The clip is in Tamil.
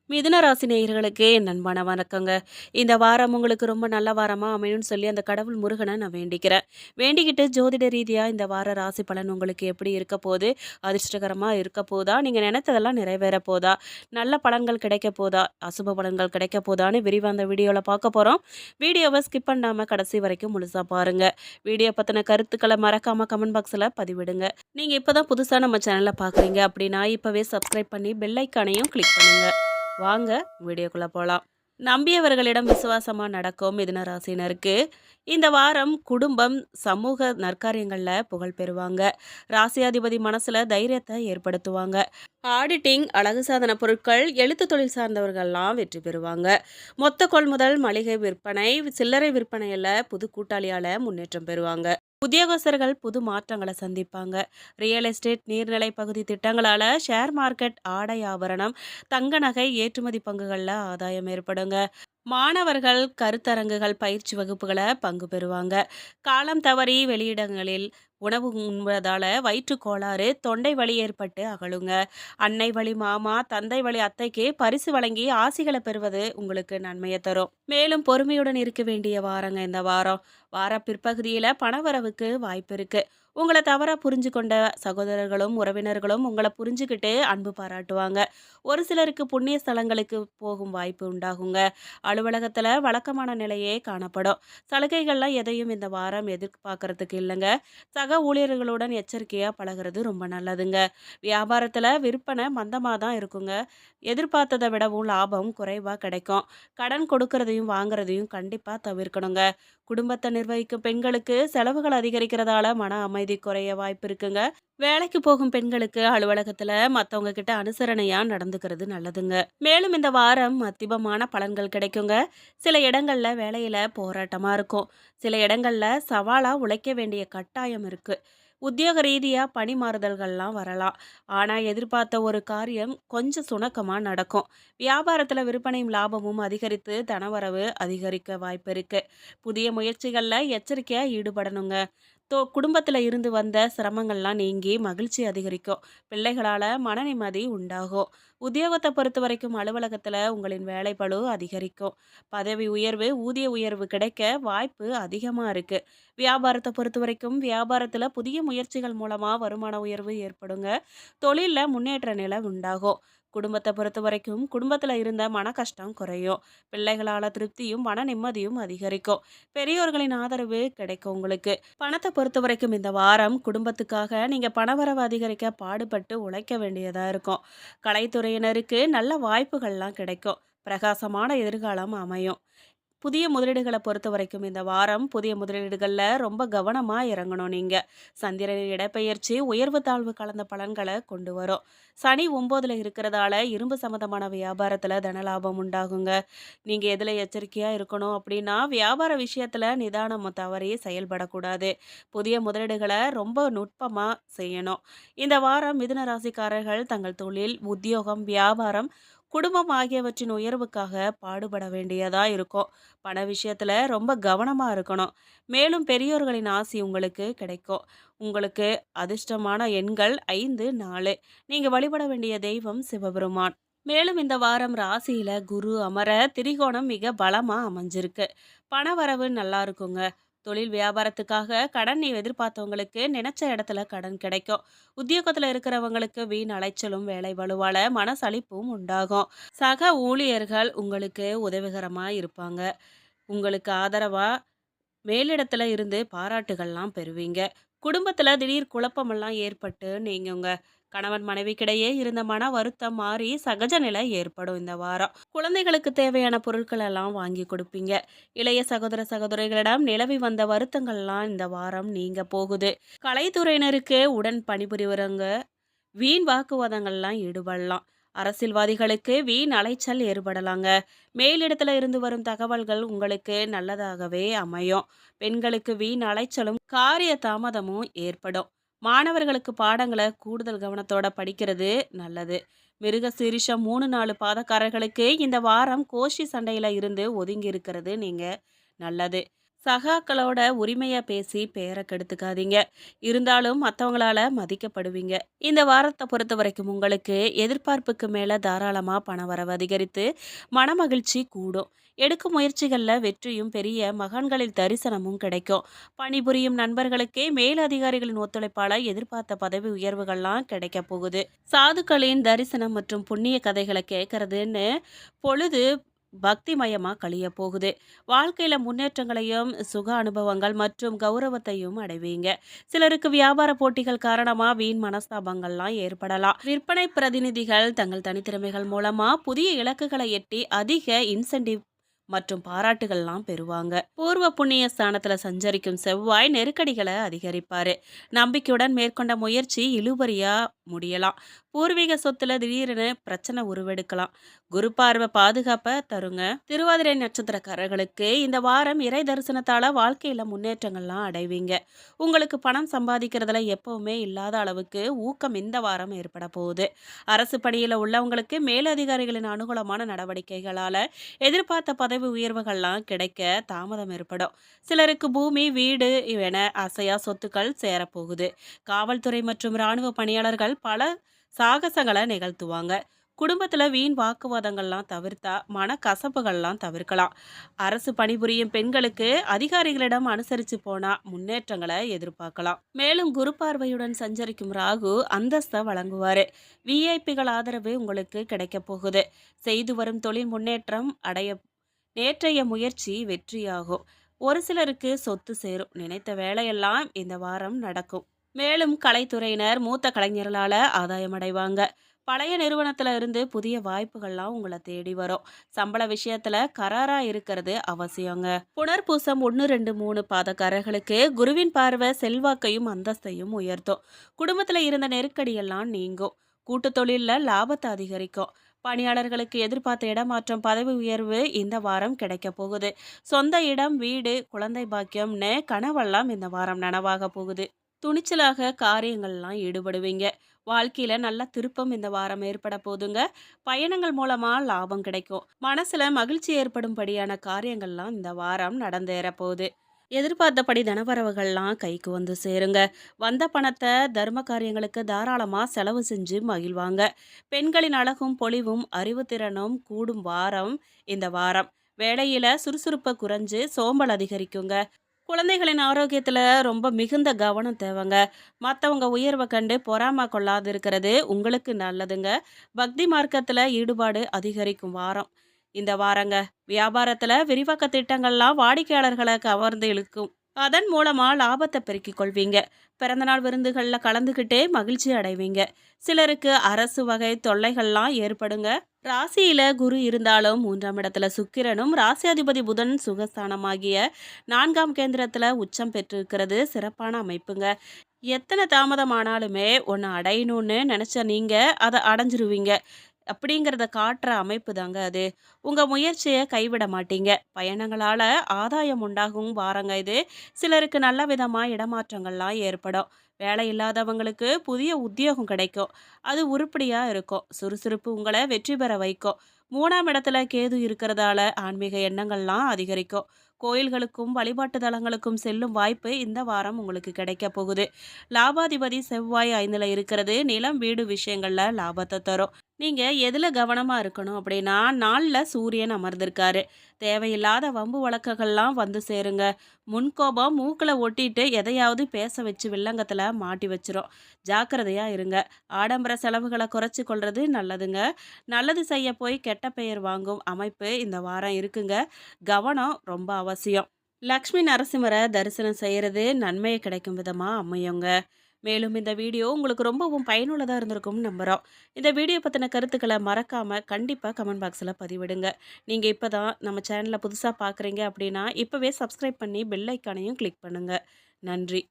மிதுன ராசி நேயர்களுக்கு என் அன்பான வணக்கங்க. இந்த வாரம் உங்களுக்கு ரொம்ப நல்ல வாரமா அமையும்னு சொல்லி அந்த கடவுள் முருகனை நான் வேண்டிக்கிறேன். வேண்டிக்கிட்டு ஜோதிட ரீதியா இந்த வார ராசி பலன் உங்களுக்கு எப்படி இருக்க போகுது? அதிர்ஷ்டகரமா இருக்க போதா? நீங்க நினைத்ததெல்லாம் நிறைவேற போதா? நல்ல பலன்கள் கிடைக்க போதா? அசுப பலன்கள் கிடைக்க போதான்னு விரிவா அந்த வீடியோல பார்க்க போறோம். வீடியோவை ஸ்கிப் பண்ணாம கடைசி வரைக்கும் முழுசா பாருங்க. வீடியோ பத்தின கருத்துக்களை மறக்காம கமெண்ட் பாக்ஸ்ல பதிவிடுங்க. நீங்க இப்பதான் புதுசா நம்ம சேனலை பார்க்குறீங்க அப்படின்னா இப்பவே சப்ஸ்கிரைப் பண்ணி பெல் ஐக்கானையும் கிளிக் பண்ணுங்க. வாங்க வீடியோக்குள்ள போலாம். நம்பியவர்களிடம் விசுவாசமா நடக்கும் மிதுன ராசினருக்கு இந்த வாரம் குடும்பம் சமூக நற்காரியங்கள்ல புகழ் பெறுவாங்க. ராசியாதிபதி மனசுல தைரியத்தை ஏற்படுத்துவாங்க. ஆடிட்டிங், அழகு சாதன பொருட்கள், எழுத்து தொழில் சார்ந்தவர்கள்லாம் வெற்றி பெறுவாங்க. மொத்த கொள்முதல், மளிகை விற்பனை, சில்லறை விற்பனையில புது கூட்டாளியால முன்னேற்றம் பெறுவாங்க. உத்தியோகஸ்தர்கள் புது மாற்றங்களை சந்திப்பாங்க. ரியல் எஸ்டேட், நீர்நிலை பகுதி திட்டங்களால ஷேர் மார்க்கெட், ஆடை ஆபரணம், தங்க நகை ஏற்றுமதி பங்குகளில் ஆதாயம் ஏற்படுங்க. மாணவர்கள் கருத்தரங்குகள், பயிற்சி வகுப்புகளை பங்கு பெறுவாங்க. காலம் தவறி வெளியிடங்களில் உணவு உண்பதால வயிற்று கோளாறு, தொண்டை வலி ஏற்பட்டு அகலுங்க. அன்னை வழி மாமா, தந்தை வழி அத்தைக்கு பரிசு வழங்கி ஆசிகளை பெறுவது உங்களுக்கு நன்மையை தரும். மேலும் பொறுமையுடன் இருக்க வேண்டிய வாரங்க இந்த வாரம். வார பிற்பகுதியில பணவரவுக்கு வாய்ப்பு இருக்கு. உங்களை தவறா புரிஞ்சு கொண்ட சகோதரர்களும் உறவினர்களும் உங்களை புரிஞ்சுக்கிட்டு அன்பு பாராட்டுவாங்க. ஒரு சிலருக்கு புண்ணிய ஸ்தலங்களுக்கு போகும் வாய்ப்பு உண்டாகுங்க. அலுவலகத்துல வழக்கமான நிலையே காணப்படும். சலுகைகள்லாம் எதையும் இந்த வாரம் எதிர்பார்க்கறதுக்கு இல்லைங்க. சக ஊழியர்களுடன் எச்சரிக்கையா பழகுறது ரொம்ப நல்லதுங்க. வியாபாரத்துல விற்பனை மந்தமாக தான் இருக்குங்க. எதிர்பார்த்ததை விடவும் லாபம் குறைவா கிடைக்கும். கடன் கொடுக்கறதையும் வாங்குறதையும் கண்டிப்பா தவிர்க்கணுங்க. குடும்பத்தை நிர்வகிக்கும் பெண்களுக்கு செலவுகள் அதிகரிக்கிறதால மன அமைதி குறைய வாய்ப்பு இருக்குங்க. வேலைக்கு போகும் பெண்களுக்கு அலுவலகத்துல மத்தவங்க கிட்ட அனுசரணையா நடந்துக்கிறது நல்லதுங்க. மேலும் இந்த வாரம் மத்தியமமான பலன்கள் கிடைக்குங்க. சில இடங்கள்ல வேலையில போராட்டமா இருக்கும். சில இடங்கள்ல சவாலா உழைக்க வேண்டிய கட்டாயம் இருக்கு. உத்தியோக ரீதியா பணி மாறுதல்கள்லாம் வரலாம். ஆனா எதிர்பார்த்த ஒரு காரியம் கொஞ்சம் சுணக்கமா நடக்கும். வியாபாரத்துல விற்பனையும் லாபமும் அதிகரித்து தனவரவு அதிகரிக்க வாய்ப்பு இருக்கு. புதிய முயற்சிகள்ல எச்சரிக்கையா ஈடுபடணுங்க. குடும்பத்துல இருந்து வந்த சிரமங்கள்லாம் நீங்கி மகிழ்ச்சி அதிகரிக்கும். பிள்ளைகளால மன நிம்மதி உண்டாகும். உத்தியோகத்தை பொறுத்த வரைக்கும் அலுவலகத்துல உங்களின் வேலைப்பளு அதிகரிக்கும். பதவி உயர்வு, ஊதிய உயர்வு கிடைக்க வாய்ப்பு அதிகமா இருக்கு. வியாபாரத்தை பொறுத்த வரைக்கும் வியாபாரத்துல புதிய முயற்சிகள் மூலமா வருமான உயர்வு ஏற்படுங்க. தொழில்ல முன்னேற்ற நிலை உண்டாகும். குடும்பத்தை பொறுத்த வரைக்கும் குடும்பத்துல இருந்த மன கஷ்டம் குறையும். பிள்ளைகளால திருப்தியும் மன நிம்மதியும் அதிகரிக்கும். பெரியோர்களின் ஆதரவு கிடைக்கும் உங்களுக்கு. பணத்தை பொறுத்த வரைக்கும் இந்த வாரம் குடும்பத்துக்காக நீங்க பணவரவு அதிகரிக்க பாடுபட்டு உழைக்க வேண்டியதா இருக்கும். கலைத்துறையினருக்கு நல்ல வாய்ப்புகள்லாம் கிடைக்கும். பிரகாசமான எதிர்காலம் அமையும். புதிய முதலீடுகளை பொறுத்த வரைக்கும் இந்த வாரம் புதிய முதலீடுகளில் ரொம்ப கவனமாக இறங்கணும் நீங்கள். சந்திரன் இடப்பெயர்ச்சி உயர்வு தாழ்வு கலந்த பலன்களை கொண்டு வரும். சனி 9ல் இருக்கிறதால இரும்பு சம்மந்தமான வியாபாரத்தில் தனலாபம் உண்டாகுங்க. நீங்கள் எதில் எச்சரிக்கையாக இருக்கணும் அப்படின்னா வியாபார விஷயத்தில் நிதானம் தவறி செயல்படக்கூடாது. புதிய முதலீடுகளை ரொம்ப நுட்பமாக செய்யணும். இந்த வாரம் மிதுன ராசிக்காரர்கள் தங்கள் தொழில், உத்தியோகம், வியாபாரம், குடும்பம் ஆகியவற்றின் உயர்வுக்காக பாடுபட வேண்டியதா இருக்கும். பண விஷயத்துல ரொம்ப கவனமா இருக்கணும். மேலும் பெரியோர்களின் ஆசி உங்களுக்கு கிடைக்கும். உங்களுக்கு அதிர்ஷ்டமான எண்கள் 5, 4. நீங்க வழிபட வேண்டிய தெய்வம் சிவபெருமான். மேலும் இந்த வாரம் ராசியில குரு அமர திரிகோணம் மிக பலமா அமைஞ்சிருக்கு. பணவரவு நல்லா இருக்குங்க. தொழில் வியாபாரத்துக்காக கடன் நீ எதிர்பார்த்தவங்களுக்கு நினைச்ச இடத்துல கடன் கிடைக்கும். உத்தியோகத்துல இருக்கிறவங்களுக்கு வீண் அலைச்சலும் வேலை வலுவால மனசலிப்பும் உண்டாகும். சக ஊழியர்கள் உங்களுக்கு உதவிகரமா இருப்பாங்க. உங்களுக்கு ஆதரவா மேலிடத்துல இருந்து பாராட்டுகள்லாம் பெறுவீங்க. குடும்பத்துல திடீர் குழப்பமெல்லாம் ஏற்பட்டு நீங்க உங்க கணவன் மனைவிக்கிடையே இருந்த மன வருத்தம் மாறி சகஜ நிலை ஏற்படும் இந்த வாரம். குழந்தைகளுக்கு தேவையான பொருட்கள் எல்லாம் வாங்கி கொடுப்பீங்க. இளைய சகோதர சகோதரிகளிடம் நிலவி வந்த வருத்தங்கள்லாம் இந்த வாரம் நீங்க போகுது. கலைத்துறையினருக்கு உடன் பணிபுரிவரங்க வீண் வாக்குவாதங்கள்லாம் ஈடுபடலாம். அரசியல்வாதிகளுக்கு வீண் அலைச்சல் ஏற்படலாங்க. மேலிடத்துல இருந்து வரும் தகவல்கள் உங்களுக்கு நல்லதாகவே அமையும். பெண்களுக்கு வீண் அலைச்சலும் காரிய தாமதமும் ஏற்படும். மாணவர்களுக்கு பாடங்களை கூடுதல் கவனத்தோட படிக்கிறது நல்லது. மிருக சீரிஷம் 3, 4 பாதக்காரர்களுக்கு இந்த வாரம் கோஷி சண்டையில இருந்து ஒதுங்கி இருக்கிறது நீங்க நல்லது. சகாக்களோட உரிமையா பேசி பேரை கெடுத்துக்காதீங்க. இருந்தாலும் மற்றவங்களால மதிக்கப்படுவீங்க. இந்த வாரத்தை பொறுத்த வரைக்கும் உங்களுக்கு எதிர்பார்ப்புக்கு மேல தாராளமா பண வரவு அதிகரித்து மனமகிழ்ச்சி கூடும். எடுக்கும் முயற்சிகள்ல வெற்றியும் பெரிய மகான்களின் தரிசனமும் கிடைக்கும். பணிபுரியும் நண்பர்களுக்கே மேலதிகாரிகளின் ஒத்துழைப்பால எதிர்பார்த்த பதவி உயர்வுகள்லாம் கிடைக்க போகுது. சாதுக்களின் தரிசனம் மற்றும் புண்ணிய கதைகளை கேட்கறதுன்னு பொழுது பக்திமயமா கழிய போகுது. வாழ்க்கையில முன்னேற்றங்களையும் சுக அனுபவங்கள் மற்றும் கௌரவத்தையும் அடைவீங்க. சிலருக்கு வியாபார போட்டிகள் காரணமா வீண் மனஸ்தாபங்கள்லாம் ஏற்படலாம். விற்பனை பிரதிநிதிகள் தங்கள் தனித்திறமைகள் மூலமா புதிய இலக்குகளை எட்டி அதிக இன்சென்டிவ் மற்றும் பாராட்டுகள்லாம் பெறுவாங்க. பூர்வ புண்ணிய ஸ்தானத்துல சஞ்சரிக்கும் செவ்வாய் நெருக்கடிகளை அதிகரிப்பாரு. நம்பிக்கையுடன் மேற்கொண்ட முயற்சி இழுபறியா முடியலாம். பூர்வீக சொத்துல திடீர்னு பிரச்சனை உருவெடுக்கலாம். குரு பார்வை பாதுகாப்பை தருங்க. திருவாதிரை நட்சத்திரக்காரர்களுக்கு இந்த வாரம் இறை தரிசனத்தால வாழ்க்கையில முன்னேற்றங்கள்லாம் அடைவீங்க. உங்களுக்கு பணம் சம்பாதிக்கிறதுல எப்பவுமே இல்லாத அளவுக்கு ஊக்கம் இந்த வாரம் ஏற்பட போகுது. அரசு பணியில உள்ளவங்களுக்கு மேலதிகாரிகளின் அனுகூலமான நடவடிக்கைகளால எதிர்பார்த்த பதவி உயர்வுகள்லாம் கிடைக்க தாமதம் ஏற்படும். சிலருக்கு பூமி வீடு என அசையா சொத்துக்கள் சேரப்போகுது. காவல்துறை மற்றும் இராணுவ பணியாளர்கள் பல சாகசங்களை நிகழ்த்துவாங்க. குடும்பத்துல வீண் வாக்குவாதங்கள்லாம் தவிர்த்தா மனக்கசப்புகள்லாம் தவிர்க்கலாம். அரசு பணிபுரியும் பெண்களுக்கு அதிகாரிகளிடம் அனுசரித்து போனா முன்னேற்றங்களை எதிர்பார்க்கலாம். மேலும் குரு பார்வையுடன் சஞ்சரிக்கும் ராகு அந்தஸ்தை வழங்குவாரு. விஐபிகள் ஆதரவு உங்களுக்கு கிடைக்க போகுது. செய்து வரும் தொழில் முன்னேற்றம் அடைய நேற்றைய முயற்சி வெற்றியாகும். ஒரு சிலருக்கு சொத்து சேரும். நினைத்த வேலையெல்லாம் இந்த வாரம் நடக்கும். மேலும் கலைத்துறையினர் மூத்த கலைஞர்களால ஆதாயம் அடைவாங்க. பழைய நிறுவனத்துல இருந்து புதிய வாய்ப்புகள்லாம் உங்களை தேடி வரும். சம்பள விஷயத்துல கராரா இருக்கிறது அவசியங்க. புனர்பூசம் 1, 2, 3 பாதக்காரர்களுக்கு குருவின் பார்வை செல்வாக்கையும் அந்தஸ்தையும் உயர்த்தும். குடும்பத்துல இருந்த நெருக்கடியெல்லாம் நீங்கும். கூட்டு தொழில்ல லாபத்தை அதிகரிக்கும். பணியாளர்களுக்கு எதிர்பார்த்த இடமாற்றம் பதவி உயர்வு இந்த வாரம் கிடைக்க போகுது. சொந்த இடம் வீடு குழந்தை பாக்கியம்னு கனவெல்லாம் இந்த வாரம் நனவாக போகுது. துணிச்சலாக காரியங்கள்லாம் ஈடுபடுவீங்க. வாழ்க்கையில நல்ல திருப்பம் இந்த வாரம் ஏற்பட போதுங்க. பயணங்கள் மூலமா லாபம் கிடைக்கும். மனசுல மகிழ்ச்சி ஏற்படும்படியான காரியங்கள்லாம் இந்த வாரம் நடந்தேற போகுது. எதிர்பார்த்தபடி தனவரவுகள்லாம் கைக்கு வந்து சேருங்க. வந்த பணத்தை தர்ம காரியங்களுக்கு தாராளமா செலவு செஞ்சு மகிழ்வாங்க. பெண்களின் அழகும் பொலிவும் அறிவுத்திறனும் கூடும் வாரம் இந்த வாரம். வேலையில சுறுசுறுப்பை குறைஞ்சு சோம்பல் அதிகரிக்குங்க. குழந்தைகளின் ஆரோக்கியத்துல ரொம்ப மிகுந்த கவனம் தேவைங்க. மற்றவங்க உயர்வை கண்டு பொறாம கொள்ளாது இருக்கிறது உங்களுக்கு நல்லதுங்க. பக்தி மார்க்கத்துல ஈடுபாடு அதிகரிக்கும் வாரம் இந்த வாரங்க. வியாபாரத்துல விரிவாக்க திட்டங்கள்லாம் வாடிக்கையாளர்களை கவர்ந்து இழுக்கும். அதன் மூலமா லாபத்தை பெருக்கிக் கொள்வீங்க. பிறந்தநாள் விருந்துகள்ல கலந்துக்கிட்டே மகிழ்ச்சி அடைவீங்க. சிலருக்கு அரசு வகை தொல்லைகள்லாம் ஏற்படுங்க. ராசியில குரு இருந்தாலும் 3ஆம் இடத்துல சுக்கிரனும் ராசியாதிபதி புதன் சுகஸ்தானமாகிய 4ஆம் கேந்திரத்துல உச்சம் பெற்றிருக்கிறது சிறப்பான அமைப்புங்க. எத்தனை தாமதமானாலுமே ஒன்று அடையணும்னு நினைச்ச நீங்க அதை அடைஞ்சிருவீங்க. அப்படிங்கிறத காட்டுற அமைப்பு தாங்க அது. உங்க முயற்சியை கைவிட மாட்டீங்க. பயணங்களால ஆதாயம் உண்டாகும் வாரங்க இது. சிலருக்கு நல்ல விதமா இடமாற்றங்கள்லாம் ஏற்படும். வேலை இல்லாதவங்களுக்கு புதிய உத்தியோகம் கிடைக்கும். அது உருப்படியா இருக்கும். சுறுசுறுப்பு உங்களை வெற்றி பெற வைக்கும். 3ஆம் இடத்துல கேது இருக்கிறதால ஆன்மீக எண்ணங்கள்லாம் அதிகரிக்கும். கோயில்களுக்கும் வழிபாட்டு தலங்களுக்கும் செல்லும் வாய்ப்பு இந்த வாரம் உங்களுக்கு கிடைக்க போகுது. லாபாதிபதி செவ்வாய் 5ல இருக்கிறது நிலம் வீடு விஷயங்கள்ல லாபத்தை தரும். நீங்க எதுல கவனமா இருக்கணும் அப்படின்னா, நாள்ல சூரியன் அமர்ந்திருக்காரு. தேவையில்லாத வம்பு வழக்குகள்லாம் வந்து சேருங்க. முன்கோபம் மூக்குல ஒட்டிட்டு எதையாவது பேச வச்சு வில்லங்கத்துல மாட்டி வச்சிரும். ஜாக்கிரதையா இருங்க. ஆடம்பர செலவுகளை குறைச்சு கொள்றது நல்லதுங்க. நல்லது செய்ய போய் கெட்ட பெயர் வாங்கும் அமைப்பு இந்த வாரம் இருக்குங்க. கவனம் ரொம்ப அவசியம். லக்ஷ்மி நரசிம்மரை தரிசனம் செய்யறது நன்மையை கிடைக்கும் விதமா அமையுங்க. மேலும் இந்த வீடியோ உங்களுக்கு ரொம்பவும் பயனுள்ளதாக இருந்திருக்கும்னு நம்புகிறோம். இந்த வீடியோ பற்றின கருத்துக்களை மறக்காமல் கண்டிப்பாக கமெண்ட் பாக்ஸில் பதிவிடுங்க. நீங்கள் இப்போ தான் நம்ம சேனலை புதுசாக பார்க்குறீங்க அப்படின்னா இப்போவே சப்ஸ்கிரைப் பண்ணி பெல் ஐக்கானையும் கிளிக் பண்ணுங்கள். நன்றி.